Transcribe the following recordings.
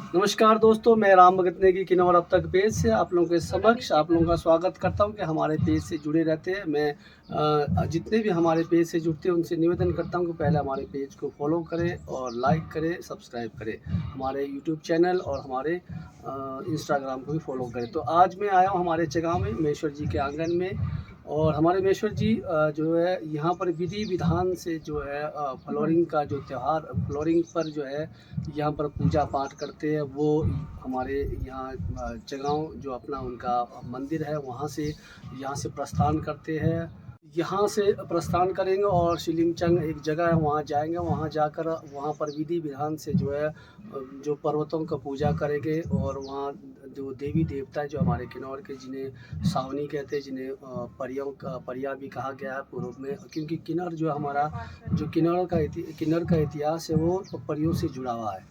नमस्कार दोस्तों, मैं राम भगत नेगी किन्नौर अब तक पेज से आप लोगों के समक्ष आप लोगों का स्वागत करता हूं कि हमारे पेज से जुड़े रहते हैं। मैं जितने भी हमारे पेज से जुड़ते हैं उनसे निवेदन करता हूं कि पहले हमारे पेज को फॉलो करें और लाइक करें, सब्सक्राइब करें, हमारे यूट्यूब चैनल और हमारे इंस्टाग्राम को भी फॉलो करें। तो आज मैं आया हूँ हमारे जगह में महेश्वर जी के आंगन में, और हमारे महेश्वर जी जो है यहाँ पर विधि विधान से जो है फ्लोरिंग का जो त्यौहार, फ्लोरिंग पर जो है यहाँ पर पूजा पाठ करते हैं। वो हमारे यहाँ जगह जो अपना उनका मंदिर है वहाँ से यहाँ से प्रस्थान करते हैं। यहाँ से प्रस्थान करेंगे और शिलिंगचंग एक जगह है वहाँ जाएंगे, वहाँ जाकर वहाँ पर विधि विधान से जो है जो पर्वतों का पूजा करेंगे। और वहाँ जो देवी देवता है जो हमारे किन्नौर के, जिन्हें सावनी कहते हैं, जिन्हें परियां भी कहा गया है पूर्व में, क्योंकि किन्नौर जो हमारा जो किन्नौर का इतिहास है वो परियों से जुड़ा हुआ है।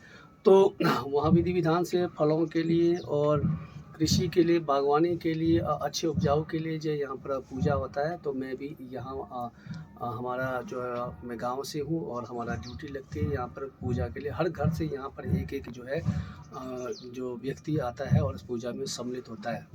तो वहाँ विधि विधान से फलों के लिए और कृषि के लिए, बागवानी के लिए, अच्छे उपजाऊ के लिए जो यहाँ पर पूजा होता है। तो मैं भी यहाँ हमारा जो है मैं गांव से हूँ और हमारा ड्यूटी लगती है यहाँ पर पूजा के लिए। हर घर से यहाँ पर एक एक जो है जो व्यक्ति आता है और इस पूजा में सम्मिलित होता है।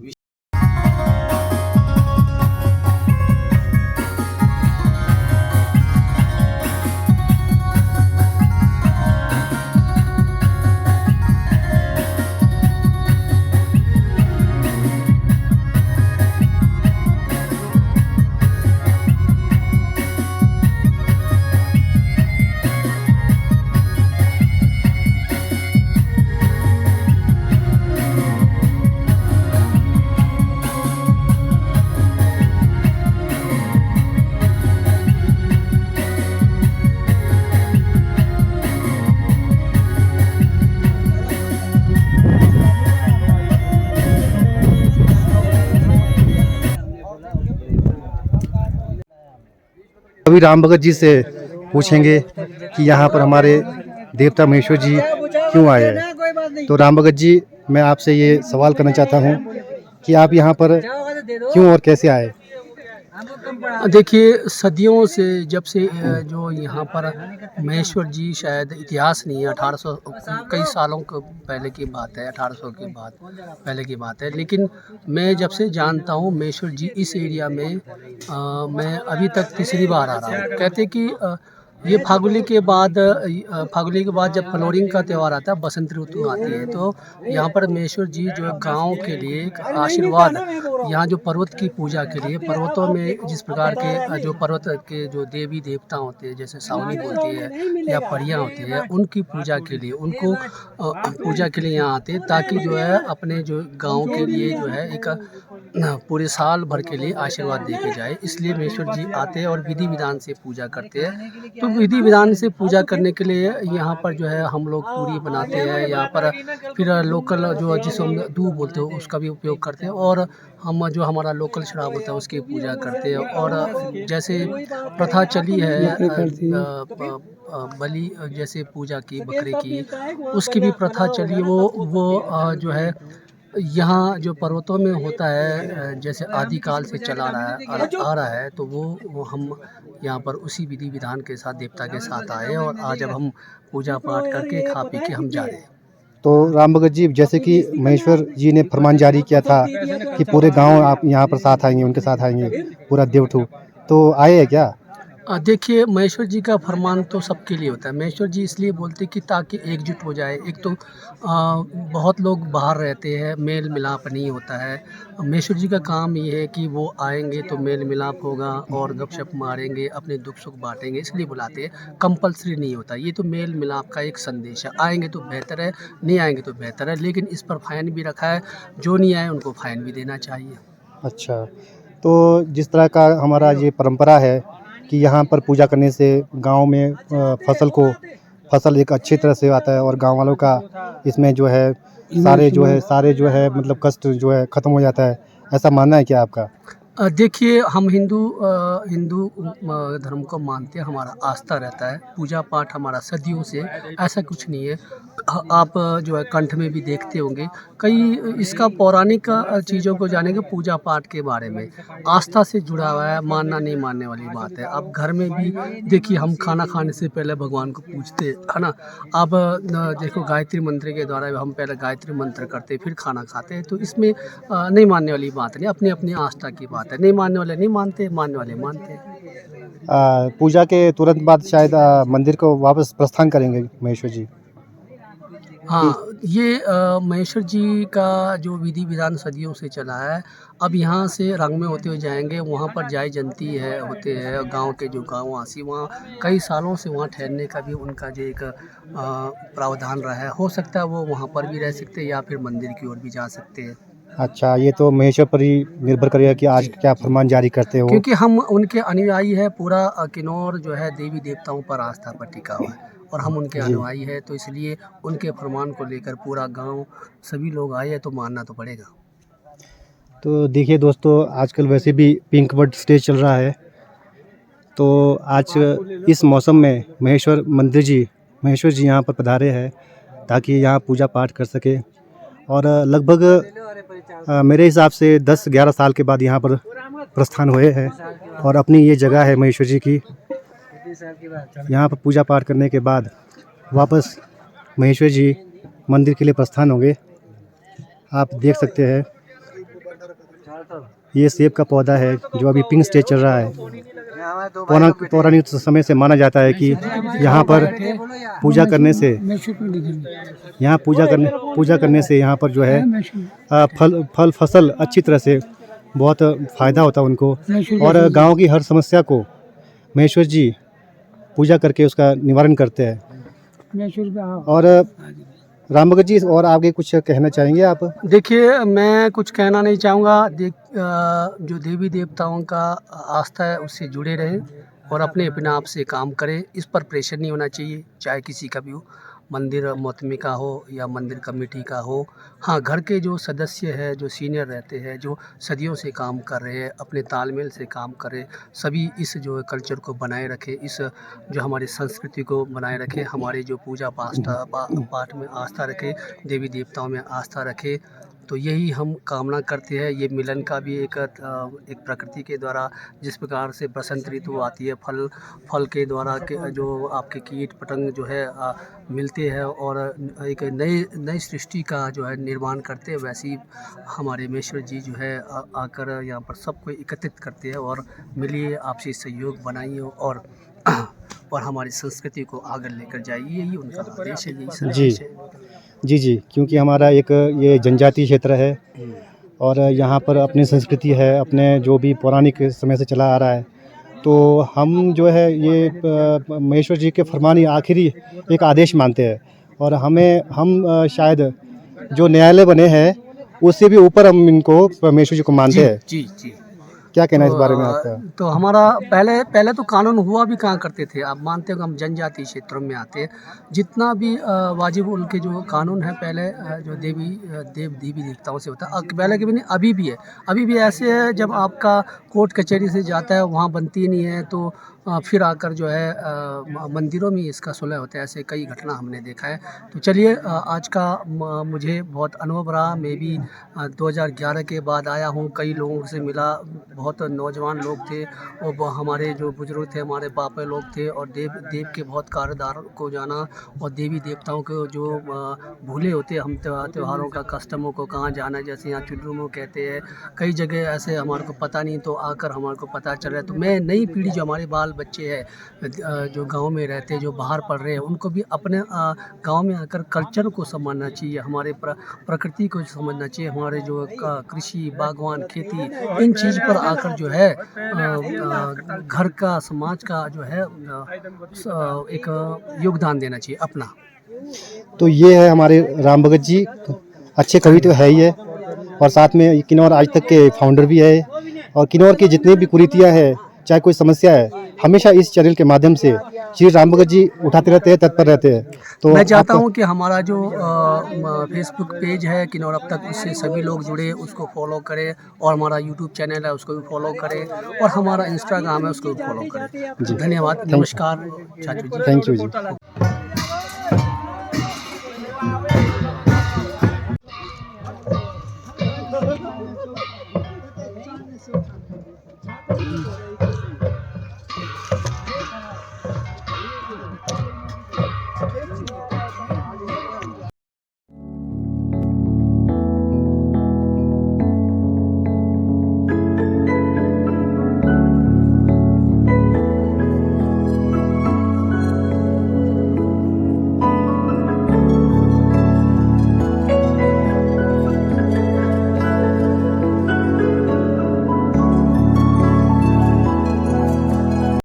अभी राम भगत जी से पूछेंगे कि यहाँ पर हमारे देवता महेश्वर जी क्यों आए हैं। तो राम भगत जी, मैं आपसे ये सवाल करना चाहता हूँ कि आप यहाँ पर क्यों और कैसे आए। देखिए, सदियों से जब से जो यहाँ पर महेश्वर जी, शायद इतिहास नहीं है, 1800 कई सालों को पहले की बात है, 1800 की बात पहले की बात है। लेकिन मैं जब से जानता हूँ महेश्वर जी इस एरिया में मैं अभी तक तीसरी बार आ रहा हूँ। कहते कि ये फागुली के बाद जब फ्लोरिंग का त्यौहार आता है, बसंत ऋतु आती है, तो यहाँ पर महेश्वर जी जो है गाँव के लिए एक आशीर्वाद, यहाँ जो पर्वत की पूजा के लिए, पर्वतों में जिस प्रकार के जो पर्वत के जो देवी देवता होते हैं, जैसे सावनी बोलती है या परियां होती है, उनकी पूजा के लिए, उनको पूजा के लिए यहाँ आते हैं, ताकि जो है अपने जो गाँव के लिए जो है एक पूरे साल भर के लिए आशीर्वाद दे के जाए। इसलिए महेश्वर जी आते हैं और विधि विधान से पूजा करते हैं। तो विधि विधान से पूजा करने के लिए यहाँ पर जो है हम लोग पूरी बनाते हैं यहाँ पर, फिर लोकल जो जिसको हम दूध बोलते हैं उसका भी उपयोग करते हैं, और हम जो हमारा लोकल शराब होता है उसकी पूजा करते हैं। और जैसे प्रथा चली है बलि जैसे पूजा की बकरे की, उसकी भी प्रथा चली, वो जो है यहाँ जो पर्वतों में होता है, जैसे आदिकाल से चला आ रहा है। तो वो हम यहाँ पर उसी विधि विधान के साथ देवता के साथ आए, और आज अब हम पूजा पाठ करके खा पी के हम जा रहे हैं। तो राम भगत जी, जैसे कि महेश्वर जी ने फरमान जारी किया था कि पूरे गांव आप यहाँ पर साथ आएंगे, उनके साथ आएंगे, पूरा देवठू, तो आए हैं क्या। देखिए, महेश्वर जी का फरमान तो सबके लिए होता है। महेश्वर जी इसलिए बोलते कि ताकि एकजुट हो जाए। एक तो बहुत लोग बाहर रहते हैं, मेल मिलाप नहीं होता है। महेश्वर जी का काम ये है कि वो आएंगे तो मेल मिलाप होगा और गपशप मारेंगे, अपने दुख सुख बांटेंगे, इसलिए बुलाते हैं। कंपलसरी नहीं होता, ये तो मेल मिलाप का एक संदेश है। आएंगे तो बेहतर है, नहीं आएंगे तो बेहतर है, लेकिन इस पर फाइन भी रखा है, जो नहीं आए उनको फाइन भी देना चाहिए। अच्छा, तो जिस तरह का हमारा ये परंपरा है कि यहाँ पर पूजा करने से गांव में फसल एक अच्छी तरह से आता है और गांव वालों का इसमें जो है सारे जो है मतलब कष्ट जो है ख़त्म हो जाता है, ऐसा मानना है क्या आपका। देखिए हम हिंदू धर्म को मानते हैं, हमारा आस्था रहता है, पूजा पाठ हमारा सदियों से, ऐसा कुछ नहीं है। आप जो है कंठ में भी देखते होंगे, कई इसका पौराणिक चीज़ों को जानेंगे पूजा पाठ के बारे में, आस्था से जुड़ा हुआ है, मानना नहीं मानने वाली बात है। अब घर में भी देखिए हम खाना खाने से पहले भगवान को पूजते है ना। अब देखो गायत्री मंत्र के द्वारा हम पहले गायत्री मंत्र करते फिर खाना खाते हैं, तो इसमें नहीं मानने वाली बात नहीं, अपनी अपनी आस्था की बात है। नहीं मानने वाले नहीं मानते, मानने वाले मानते हैं। पूजा के तुरंत बाद शायद मंदिर को वापस प्रस्थान करेंगे महेश्वर जी। हाँ, ये महेश्वर जी का जो विधि विधान सदियों से चला है, अब यहाँ से रंग में होते हुए जाएंगे, वहाँ पर जाय जनती है होते हैं, गांव के जो गाँववासी वहाँ कई सालों से वहाँ ठहरने का भी उनका जो एक प्रावधान रहा है। हो सकता है वो वहाँ पर भी रह सकते हैं या फिर मंदिर की ओर भी जा सकते हैं। अच्छा, ये तो महेश्वर पर ही निर्भर करेगा कि आज क्या फरमान जारी करते हो। क्योंकि हम उनके अनुयायी है, पूरा किन्नौर जो है देवी देवताओं पर आस्था पर टिका हुआ है और हम उनके जी। अनुयायी है, तो इसलिए उनके फरमान को लेकर पूरा गांव सभी लोग आए हैं, तो मानना तो पड़ेगा। तो देखिए दोस्तों, आजकल वैसे भी पिंक बर्ड स्टेज चल रहा है, तो आज इस मौसम में महेश्वर जी यहाँ पर पधारे हैं ताकि यहाँ पूजा पाठ कर सके। और लगभग मेरे हिसाब से 10-11 साल के बाद यहाँ पर प्रस्थान हुए हैं और अपनी ये जगह है महेश्वर जी की। यहाँ पर पूजा पाठ करने के बाद वापस महेश्वर जी मंदिर के लिए प्रस्थान होंगे। आप देख सकते हैं ये सेब का पौधा है जो अभी पिंक स्टेज चल रहा है। पौराणिक समय से माना जाता है कि यहाँ पर पूजा करने से यहाँ पर जो है फल फसल अच्छी तरह से बहुत फ़ायदा होता है उनको, और गांव की हर समस्या को महेश्वर जी पूजा करके उसका निवारण करते हैं। और राम भगत जी, और आगे कुछ कहना चाहेंगे आप? देखिए मैं कुछ कहना नहीं चाहूँगा। जो देवी देवताओं का आस्था है उससे जुड़े रहें और अपने अपने आप से काम करें, इस पर प्रेशर नहीं होना चाहिए, चाहे किसी का भी हो, मंदिर मोहतमी का हो या मंदिर कमेटी का हो। हाँ, घर के जो सदस्य है, जो सीनियर रहते हैं, जो सदियों से काम कर रहे हैं, अपने तालमेल से काम करें, सभी इस जो कल्चर को बनाए रखें, इस जो हमारी संस्कृति को बनाए रखें, हमारे जो पूजा पाठ में आस्था रखें, देवी देवताओं में आस्था रखें। तो यही हम कामना करते हैं। ये मिलन का भी एक प्रकृति के द्वारा जिस प्रकार से बसंत ऋतु आती है, फल के द्वारा के जो आपके कीट पतंग जो है मिलते हैं और एक नई सृष्टि का जो है निर्माण करते हैं, वैसे ही हमारे महेश्वर जी जो है आकर यहाँ पर सबको एकत्रित करते हैं और मिलिए, आपसी सहयोग बनाइए और हमारी संस्कृति को आगे लेकर जाइए। यही उनका उद्देश्य है, यही संदेश है। जी, क्योंकि हमारा एक ये जनजातीय क्षेत्र है और यहाँ पर अपनी संस्कृति है, अपने जो भी पौराणिक समय से चला आ रहा है, तो हम जो है ये महेश्वर जी के फरमान ही आखिरी एक आदेश मानते हैं। और हम शायद जो न्यायालय बने हैं उससे भी ऊपर हम इनको महेश्वर जी को मानते हैं। जी। क्या कहना है इस बारे में आपका? तो हमारा पहले तो कानून हुआ भी कहाँ करते थे। आप मानते हो हम जनजातीय क्षेत्रों में आते हैं, जितना भी वाजिब उनके जो कानून है पहले जो देवी देवताओं से होता है, पहले के भी नहीं, अभी भी ऐसे है। जब आपका कोर्ट कचहरी से जाता है वहाँ बनती नहीं है, तो फिर आकर जो है मंदिरों में इसका सुलह होता है। ऐसे कई घटना हमने देखा है। तो चलिए, आज का मुझे बहुत अनुभव रहा। मैं भी 2011 के बाद आया हूँ, कई लोगों से मिला, बहुत नौजवान लोग थे और हमारे जो बुजुर्ग थे, हमारे पापा लोग थे, और देव के बहुत कार्यदार को जाना और देवी देवताओं को जो भूले होते हम त्योहारों का, कस्टमों को कहाँ जाना, जैसे यहाँ चुल्लुमो कहते हैं, कई जगह ऐसे हमारे को पता नहीं, तो आकर हमारे को पता चल रहा है। तो मैं नई पीढ़ी जो हमारे बाल बच्चे हैं जो गांव में रहते हैं, जो बाहर पढ़ रहे हैं, उनको भी अपने गांव में आकर कल्चर को समझना चाहिए, हमारे प्रकृति को समझना चाहिए, हमारे जो कृषि, बागवान, खेती, इन चीज़ पर आकर जो है घर का, समाज का जो है एक योगदान देना चाहिए अपना। तो ये है हमारे राम भगत जी, अच्छे कवि तो है ही है, और साथ में किन्नौर आज तक के फाउंडर भी है। और किन्नौर की जितनी भी कुरीतियाँ हैं, चाहे कोई समस्या है, हमेशा इस चैनल के माध्यम से श्री राम भगत जी उठाते रहते हैं, तत्पर रहते हैं। तो मैं चाहता आपका- हूं कि हमारा जो फेसबुक पेज है किन्नौर अब तक, उससे सभी लोग जुड़े, उसको फॉलो करें, और हमारा यूट्यूब चैनल है उसको भी फॉलो करें, और हमारा इंस्टाग्राम है उसको भी फॉलो करें। धन्यवाद, नमस्कार चाचू जी। Thank you ji.